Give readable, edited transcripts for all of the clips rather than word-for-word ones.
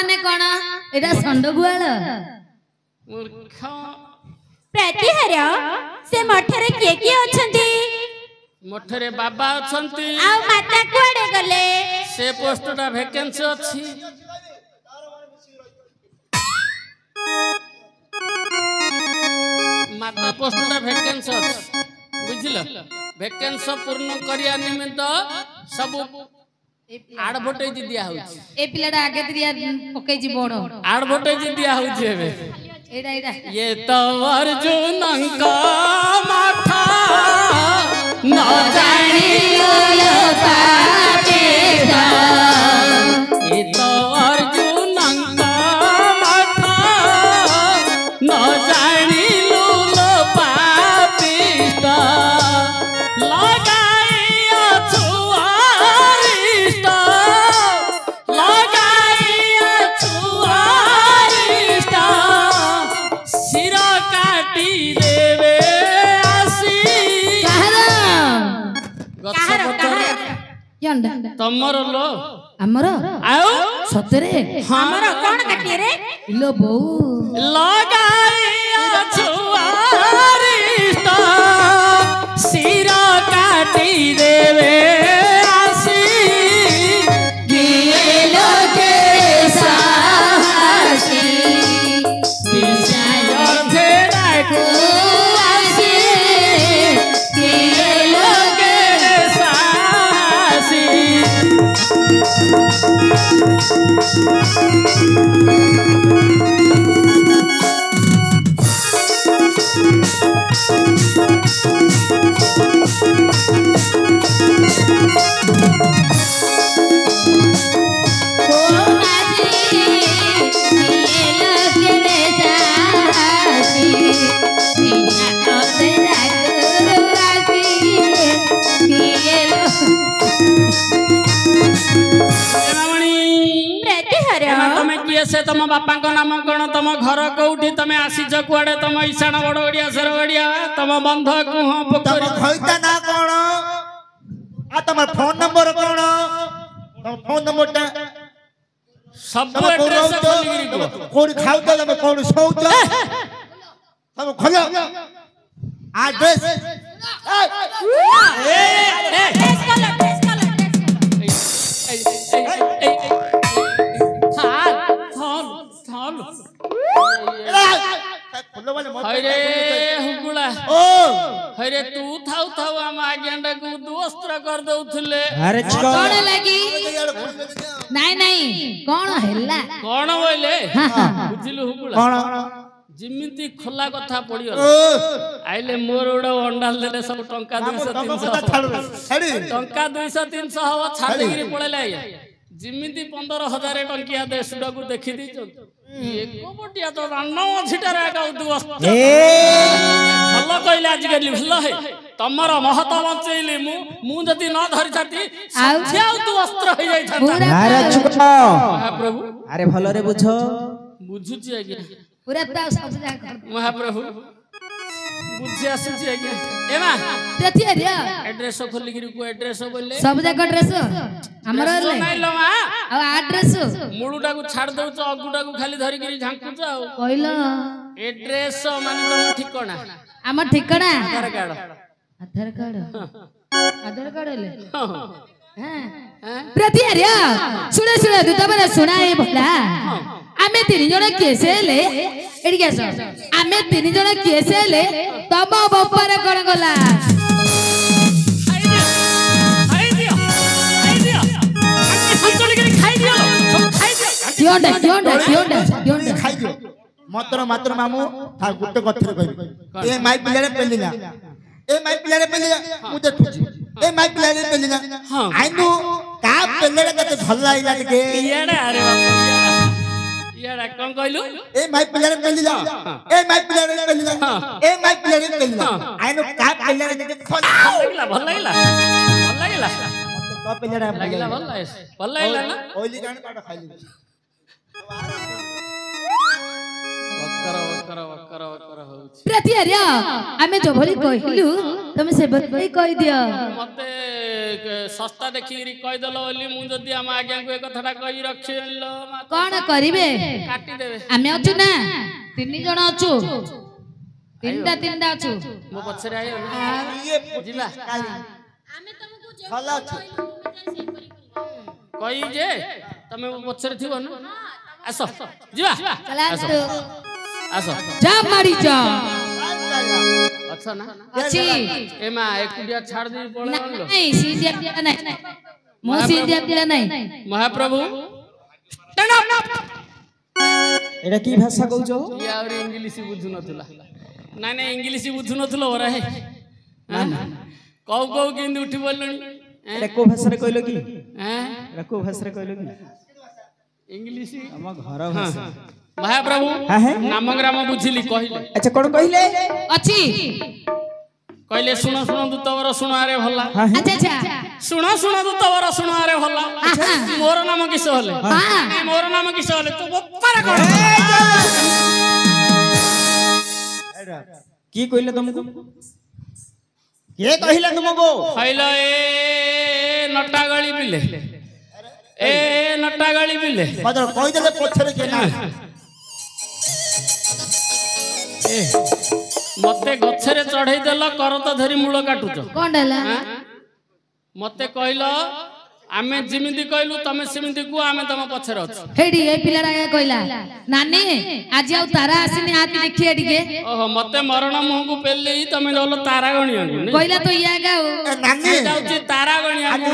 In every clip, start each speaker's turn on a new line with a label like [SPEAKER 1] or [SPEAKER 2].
[SPEAKER 1] माने कौन एटा संडगुआल
[SPEAKER 2] मूर्ख
[SPEAKER 3] प्रतिहार से मठरे किए किए अछंती
[SPEAKER 2] मठरे बाबा अछंती
[SPEAKER 3] आ माता कुआडे गले
[SPEAKER 2] से पोस्टटा वैकेंसी अछि माता पोस्टटा वैकेंसी अछि बुझिल वैकेंसी पूर्ण करिया निमित्त सब एडवर्टाइज दिया होछि
[SPEAKER 1] ए पिलाडा आगे दिया पकै जी बड़
[SPEAKER 2] एडवर्टाइज दिया होछि एबे
[SPEAKER 1] एडा एडा
[SPEAKER 2] ये तो अर्जुन का माथा न जानी लो पापेटा ये तो अर्जुन का माथा न जानी लो पापेटा लगाइया छुआरिष्टा लगाइया छुआरिष्टा सिरा काटी देवे आसी तमर लो
[SPEAKER 1] हमर
[SPEAKER 2] आओ
[SPEAKER 1] सतरे
[SPEAKER 3] हमर कोन काटी रे
[SPEAKER 1] लो बौ
[SPEAKER 2] लगाइया छुआरिष्टा सिरा काटी देवे आसी
[SPEAKER 1] किए लोके साहसी
[SPEAKER 2] विषय भेड़ा को
[SPEAKER 1] आसी किए लोके
[SPEAKER 2] सासी से तुम बापा नाम कौन तुम घर कौटी तुम आसीच कुआडे तुम ईशान बड़ ओडिया सर ओडिया तुम बंध कुह पोखरी
[SPEAKER 4] खैता ना कौन आ तुम फोन नंबर कौन तुम फोन नंबर टा
[SPEAKER 2] सब एड्रेस खोलिगिरी को
[SPEAKER 4] कोन खाउता तुम कोन सोउता तुम खोलो एड्रेस
[SPEAKER 2] हरे हुगुला हरे तू थाउ थाउ हम आज्ञाटा को दुवस्त्र कर दउथले
[SPEAKER 4] अरे
[SPEAKER 1] कौन लगी नहीं नहीं कौन हैला
[SPEAKER 2] कौन बोले बुझिलु हुगुला
[SPEAKER 4] कौन
[SPEAKER 2] जिमिति खोला कथा पड़ियो आइले मोर ओडा अंडाल देले सब टंका 200 300 टंका 200 300 हवा छाड़िगिरी पळेला जिमिति 15,000 टंकिया देशडा को देखि दी एक बटिया तो रान्ना छिटा रागा दुवस्त भलो कइले आज गेली भलो है तमरो महत बचैली मु जति न धरि छाती साथिया दुवस्त्र हो जाई था
[SPEAKER 4] अरे चुप
[SPEAKER 2] महाप्रभु
[SPEAKER 4] अरे भलो रे बुझो
[SPEAKER 2] बुझुची आज्ञा
[SPEAKER 1] पूरा ता सब जा कर
[SPEAKER 2] महाप्रभु बुझी आसी आज्ञा एमा
[SPEAKER 1] प्रति एरिया
[SPEAKER 2] एड्रेस खोली गिरी को एड्रेस बोले
[SPEAKER 1] सब जाक एड्रेस हमर ले
[SPEAKER 2] नहीं लो मा
[SPEAKER 1] आ एड्रेस
[SPEAKER 2] मुळुटा को छाड़ दउ छ अगुटा को खाली धरि गिरी झांकु छ
[SPEAKER 1] कहलो
[SPEAKER 2] एड्रेस माने तुम ठिकाना
[SPEAKER 1] हमर ठिकाना
[SPEAKER 2] आधार कार्ड
[SPEAKER 1] आधार कार्ड ले हां प्रति एरिया सुने सुने तू तबरे सुनाई भला आमे तीन जण केसे ले एडी केस आमे तीन जण केसे ले तम बपर कोन गला
[SPEAKER 2] खाई दियो अंकल गिरी खाई दियो
[SPEAKER 1] क्यों
[SPEAKER 4] खाई दियो मात्र मामू था गुटे कथरे कहबी ए माई पिलारे पेलिना ए माई पिलारे पेलिना मु देखुची ए माई पिलारे पेलिना आइनु का पेलेरे कते भल लागिला के
[SPEAKER 2] याडा अरे बाबा याडा कोन कहलु
[SPEAKER 4] ए माई पिलारे पेलिना ए माई पिलारे पेलिना ए माई पिलारे पेलिना आइनु का पेलेरे कते भल
[SPEAKER 2] लागला तो
[SPEAKER 4] पेलेरे
[SPEAKER 2] लागला भल लागला ना
[SPEAKER 4] ओइली जाने काटा खाइली
[SPEAKER 2] वक्कर होउछि
[SPEAKER 1] प्रति हरिया आमे जो भली कहिलु तमे से बतई कहि दियो
[SPEAKER 2] मते सस्ता देखिरी कहि दलो ओली मु जदी हम आज्ञा को एक कथाटा कहि रखिलो
[SPEAKER 1] कोन करिवे
[SPEAKER 2] काटी देबे
[SPEAKER 1] आमे अछु ना तीन जण अछु तीनटा अछु
[SPEAKER 2] मो पछरे आयो
[SPEAKER 4] ये
[SPEAKER 2] जिबा
[SPEAKER 3] ଆମେ ତମକୁ ଯୋଉ
[SPEAKER 4] ଭଲ ଅଛି
[SPEAKER 2] कही जे तमे पछरे थिबो न आसो जिबा
[SPEAKER 1] चला तू
[SPEAKER 2] आसो
[SPEAKER 1] जा मारी जा
[SPEAKER 2] अच्छा ना
[SPEAKER 1] अछि
[SPEAKER 2] एमा एकुडिया छाड़ दी पळे गलो
[SPEAKER 1] नहीं सीधिया पिला नहीं मो सीधिया पिला नहीं
[SPEAKER 2] महाप्रभु स्टैंड अप
[SPEAKER 5] एटा की भाषा कहउछो
[SPEAKER 2] या और इंग्लिश बुझु नथुला ना ना इंग्लिश बुझु नथुलो ओरा हे कौ कौ किंद उठी बोलनी
[SPEAKER 5] एटा को भाषा रे कहलो की
[SPEAKER 2] हैं
[SPEAKER 5] एटा को भाषा रे कहलो की
[SPEAKER 2] इंग्लिश
[SPEAKER 5] हम घर भाषा
[SPEAKER 2] महाप्रभु
[SPEAKER 5] हां है
[SPEAKER 2] नामग्राम बुझिली कहिले
[SPEAKER 5] अच्छा कोन कहले
[SPEAKER 1] अछि
[SPEAKER 2] कहले सुनो सुनो दूतवर सुनो रे भला
[SPEAKER 5] हां है
[SPEAKER 1] अच्छा अच्छा
[SPEAKER 2] सुनो सुनो दूतवर सुनो रे भला मोर नाम किस होले
[SPEAKER 1] हां
[SPEAKER 2] मोर नाम किस होले तू बप्पार कर
[SPEAKER 5] की कहले तुमको के कहले तुमको
[SPEAKER 2] कहले ए नटा गली बिले ए नटा गली बिले
[SPEAKER 4] बदल कहि देले पछरे के ना
[SPEAKER 2] ए मते गछरे चढ़ाई देला करत धरी मूल काटुच
[SPEAKER 1] कोन डला
[SPEAKER 2] मते कहलो आमे जिमिति कहलु तमे सिमिति को आमे तम पछरे अछ
[SPEAKER 1] हेडी ए पिलारा कहला नानी आज आउ तारा आसिनी हाथ देखि एडिके
[SPEAKER 2] ओहो मते मरण मुह को पेले तमे जलो तारा गणिया
[SPEAKER 1] कहला तो या गाओ
[SPEAKER 4] नानी
[SPEAKER 2] जाउची तारा गणिया को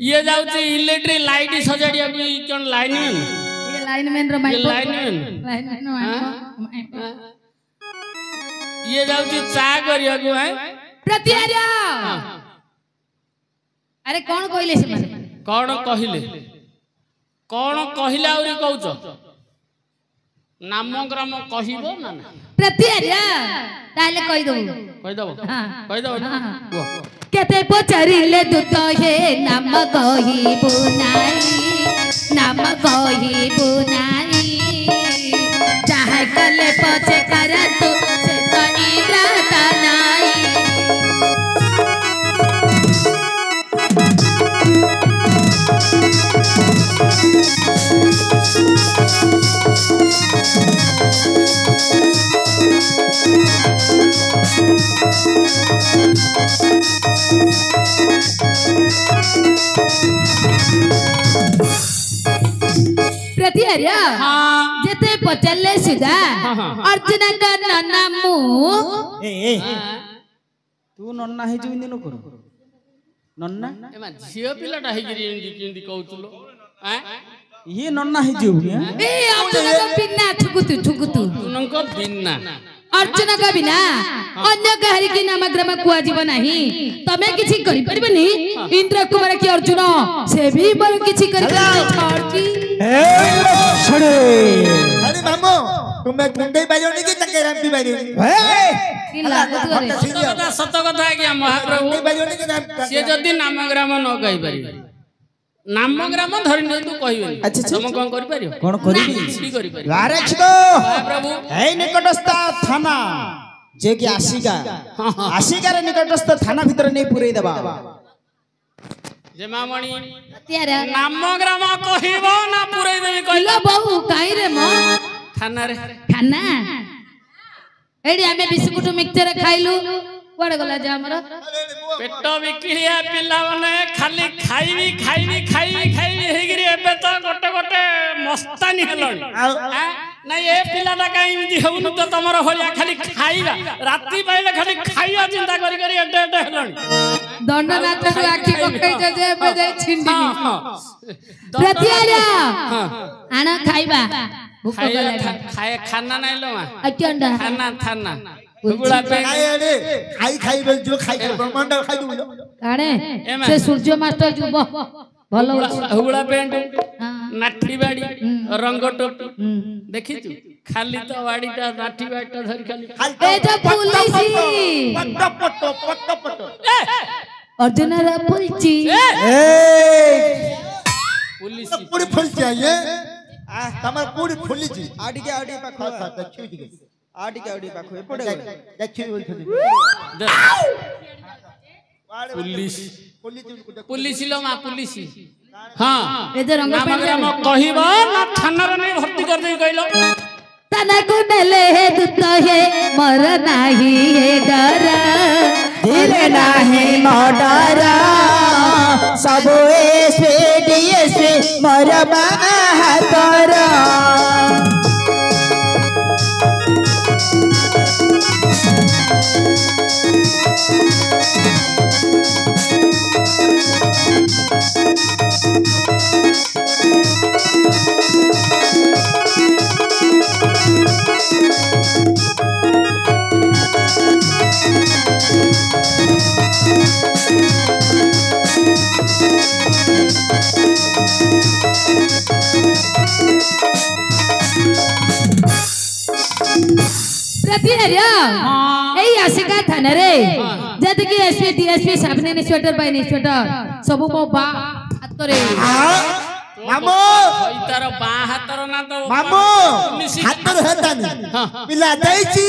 [SPEAKER 2] ये जाउची इलेक्ट्रिक लाइट सजाडिया को कोन लाइन
[SPEAKER 1] ये लाइनमैन रो माइक लाइनमैन
[SPEAKER 2] ये जाउची चा करिया को है
[SPEAKER 1] प्रति हरिया अरे कौन कहले से माने
[SPEAKER 2] कौन कहिले आउरी कहउछ नाम ग्राम कहिबो ना ना
[SPEAKER 1] प्रति हरिया ताले कहि दबो
[SPEAKER 2] कहि दबो
[SPEAKER 1] केते पचारिले दूत हे नाम कहिबो नाई चाहे कले पछे कर तू से तो इब्रता नाई प्रति हरिया
[SPEAKER 2] हां
[SPEAKER 1] जेते पचले सीधा अर्जुन का नाना मु
[SPEAKER 5] ए तू नन्ना हे जो दिन करू नन्ना
[SPEAKER 2] एमा झियो पिलाटा हेगिरी इंदी किंदी कहउतलो हैं
[SPEAKER 5] ये नन्ना हे जो
[SPEAKER 1] ए अर्जुन का बिना ठुकुतु
[SPEAKER 2] तुनको बिना
[SPEAKER 1] अर्जुन का बिना अन्य कहरी की नामग्राम कुआ जीव नाही तमे किछि करि परबनी इंद्र कुमार की अर्जुन से भी बर किछि करि छोड़ की
[SPEAKER 4] अरे मामू तुम्हें गुंडे बाजोनी की तके राम भी बाजोनी
[SPEAKER 1] की लागत करे
[SPEAKER 2] सत कथा कि महाप्रभु
[SPEAKER 4] गुंडे बाजोनी के नाम
[SPEAKER 2] से जदी नामग्राम न कहि पारि नामग्राम धरि न तू कहिबे
[SPEAKER 5] अच्छा
[SPEAKER 2] तुम कोन करि परियो
[SPEAKER 5] कोन करिबी
[SPEAKER 2] की करि पारि
[SPEAKER 5] लारेछ तो
[SPEAKER 2] महाप्रभु
[SPEAKER 5] हे निकटस्थ थाना जे कि आशिका रे निकटस्थ थाना भीतर नहीं पुरई देबा
[SPEAKER 2] जे मामणी
[SPEAKER 1] त्यारा
[SPEAKER 2] नामग्राम कहिबो ना पुरई देबी कहलो
[SPEAKER 1] लो बहु काई रे मो
[SPEAKER 2] थाना रे
[SPEAKER 1] खाना एडी हमें बिस्कुट मिक्सचर खाइलु कोड़े गला जा हमर
[SPEAKER 2] पेट बिकिलिया पिला माने खाली खाइबी हेगिरी एबे तो गोटे मस्तानी हेलण ना ए पिलाटा काई इमती होउन तो तमर होलिया खाली खाइबा राती पाइले खाली खाइया चिंता करी करी एडे हेलण
[SPEAKER 1] दंडनाथ रो आखी पकई जे एबे जाई छिंडी प्रति आलिया आना खाइबा भूख गला
[SPEAKER 2] खाए खाना नहीं लो मा
[SPEAKER 1] अचंडा
[SPEAKER 2] खाना थाना हुगुला पे
[SPEAKER 4] खाई जो खाई ब्रह्मांड खाई दो
[SPEAKER 1] काणे से सूर्य मास्टर जुब भलो
[SPEAKER 2] हुगुला पेंट नाठी बाड़ी रंग टोपी देखिछु खाली तो वाड़ीटा नाठी बाड़ीटा धरि खाली
[SPEAKER 1] ए जो पुलिसी
[SPEAKER 4] पट्टो
[SPEAKER 1] अर्जुन रा पुलिसी
[SPEAKER 2] पुलिस
[SPEAKER 4] पूरी फुल चाहिए ତମର କୋଉଠି ଖୋଲିଛି
[SPEAKER 5] ଆଉଟିକେ ପାଖ
[SPEAKER 4] ଦେଖିବି ଟିକେ
[SPEAKER 5] ଆଉଟିକେ ପାଖ ଏପଟେ
[SPEAKER 4] ଦେଖିବି ବୋଲଥିଲି
[SPEAKER 2] पुलिस
[SPEAKER 4] ଖୋଲିଛି
[SPEAKER 2] पुलिस लो मा पुलिस हां
[SPEAKER 1] ए जे रंग पेंट
[SPEAKER 2] नाम कहबो ना थाना रे नहीं भर्ती कर दे कहलो
[SPEAKER 1] तना कुंडले हे दुत हे मर नाही हे डर
[SPEAKER 5] धीरे नाही मर्डर सब एसपीडीएसपी मर बाहातर
[SPEAKER 1] प्रति एरिया एई आशिका थाना रे जद कि एसपी डीएसपी सब इंस्पेक्टर बाय इंस्पेक्टर सब मो बा हाथ रे
[SPEAKER 4] मामो
[SPEAKER 2] तार बा हातर ना तो
[SPEAKER 4] मामो ହାତର ହେତାନି ପିଲା ଯାଇଛି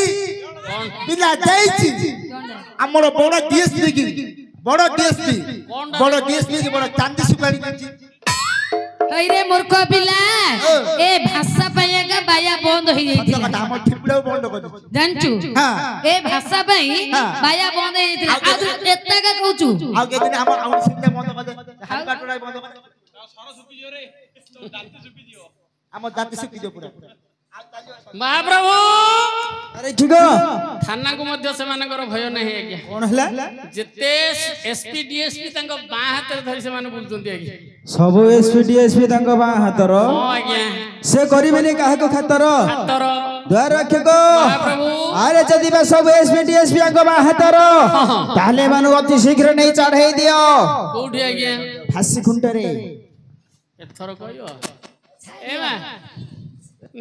[SPEAKER 4] ଆମର ବଡ DSP କି ବଡ DSP କି ବଡ ଚାନ୍ଦି ସୁପାରି କରିଛି
[SPEAKER 1] कईरे मूर्ख पिला ए भाषा पाइएगा बाया बंद हो जाइतिला
[SPEAKER 4] ଆମ ଠିପଡା ବନ୍ଦ କରି
[SPEAKER 1] जानचू ए भाषा पाई बाया बंद हो जाइतिला आ तू एत्ता का कहूचू
[SPEAKER 4] ଆଉ କେଦିନ ଆମ ଆମ ସିଲେ ବନ୍ଦ କରି ହାଲକାଟୁଡା ବନ୍ଦ କରି ସର ସୁପି ଦିଅ ରେ ଦାନ୍ତି ସୁପି ଦିଅ ଆମ ଦାନ୍ତି ସୁପି ଦିଅ ପୁରା
[SPEAKER 2] महाप्रभु
[SPEAKER 5] अरे ठीक
[SPEAKER 2] थाना को मध्य से मानकर भय नहीं आज्ञा
[SPEAKER 5] कौन हला
[SPEAKER 2] जेते एसपी डीएसपी तंग बा हाथ रे धरि से माने बुलचंती आज्ञा
[SPEAKER 5] सब एसपीडीएसपी तंग बा हातर
[SPEAKER 2] हां आज्ञा
[SPEAKER 5] से करिबेनी काहे को खातर
[SPEAKER 2] हातर
[SPEAKER 5] द्वार रक्षक
[SPEAKER 2] महाप्रभु
[SPEAKER 5] अरे जदि बा सब एसपीडीएसपी तंग बा हातर ताले मानु अति शीघ्र नहीं चढ़ाई दियो
[SPEAKER 2] कोठी आज्ञा
[SPEAKER 5] फांसी खुंटरे
[SPEAKER 2] एथर कहियो ए मा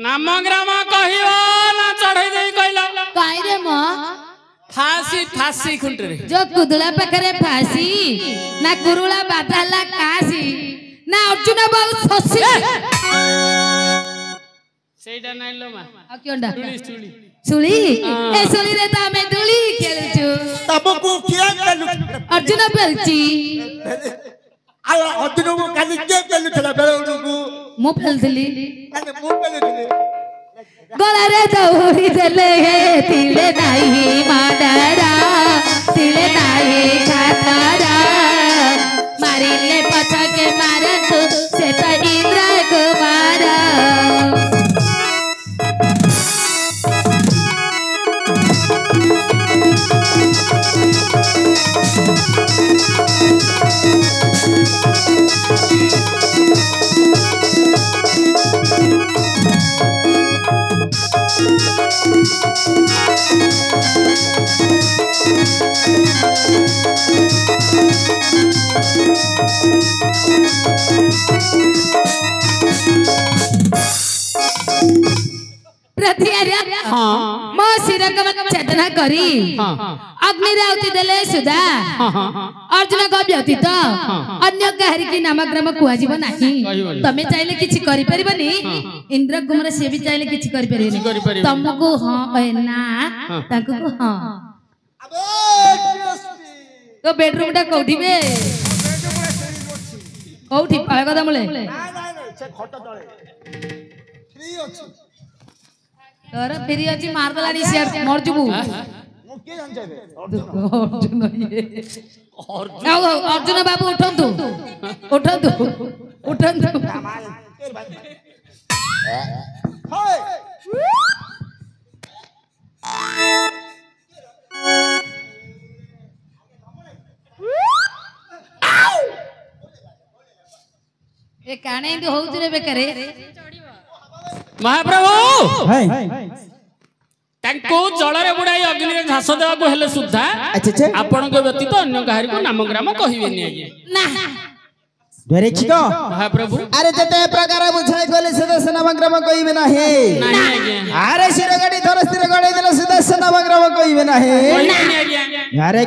[SPEAKER 2] नाम ग्राम कहियो ना चढ़ाई देई कहला
[SPEAKER 1] कईरे म
[SPEAKER 2] फांसी खुंटरे
[SPEAKER 1] जो कुदुला पकरे फांसी ना कुरुला बाताला कासी ना अर्जुन बाबू ससी
[SPEAKER 2] सेटा नाइ लो मा
[SPEAKER 1] आ क्योंडा
[SPEAKER 2] चुली
[SPEAKER 1] सुली ए सुली रे ता मैं दुली खेलछु
[SPEAKER 4] ତମକୁ କିଏ ଚାଲୁ
[SPEAKER 1] अर्जुन बेलची
[SPEAKER 4] ଆଉ ଅର୍ଜୁନକୁ କାଲି କିଏ ଚାଲୁଥିଲା ବେଳକୁ
[SPEAKER 1] मु फेलथली
[SPEAKER 4] ମାନେ ମୁଁ ବେଳୁଥିଲି
[SPEAKER 1] गला रे दौड़ी देले हे तिले नाही माडरा तिले नाही खातारा मारिले पछके मारतु से त इंद्र कुमार मो शिरकम चेतना करी अग्नि राउती देले सुधा अर्जुन को व्यतीत अन्य काहरी की नामग्राम कुआ जीव नाही तमे चाइले किछि करि परिबनी इंद्र कुमार से भी चाइले किछि करि परिबनी तुमको हां ए ना ताको हां तो बेडरूम टा कोठी बे कोठी पाळ कदा मले
[SPEAKER 4] ନାଇଁ ସେ ଖଟ ତଳେ ଫ୍ରି ଅଛି
[SPEAKER 1] तोर फेरी अछि मार दलानी से मर जुबू
[SPEAKER 4] ମୁଁ କିଏ ଜାଣିଛେ
[SPEAKER 1] अर्जुन ये अर्जुन बाबू उठंतु उठंतु उठंतु
[SPEAKER 4] हाय
[SPEAKER 1] ए काने इंदु होउतु रे बेकरे
[SPEAKER 2] महाप्रभु
[SPEAKER 5] हाय
[SPEAKER 2] तांको जळरे बुडाई अग्नि रे घास देवा को हेले सुद्धा
[SPEAKER 5] अच्छा
[SPEAKER 2] आपण को व्यतीत अन्य काहरी को नाम ग्राम कहिबेनी आज्ञा
[SPEAKER 1] ना
[SPEAKER 5] धरे छिको
[SPEAKER 2] महाप्रभु
[SPEAKER 5] अरे जते प्रकार बुझाई गले सुदर्शन नामग्राम कहिबे नाही
[SPEAKER 2] नाही आज्ञा
[SPEAKER 5] अरे शिरगडी धर स्थिर गडे देले सुदर्शन नामग्राम कहिबे नाही
[SPEAKER 2] कहिबेनी आज्ञा
[SPEAKER 5] अरे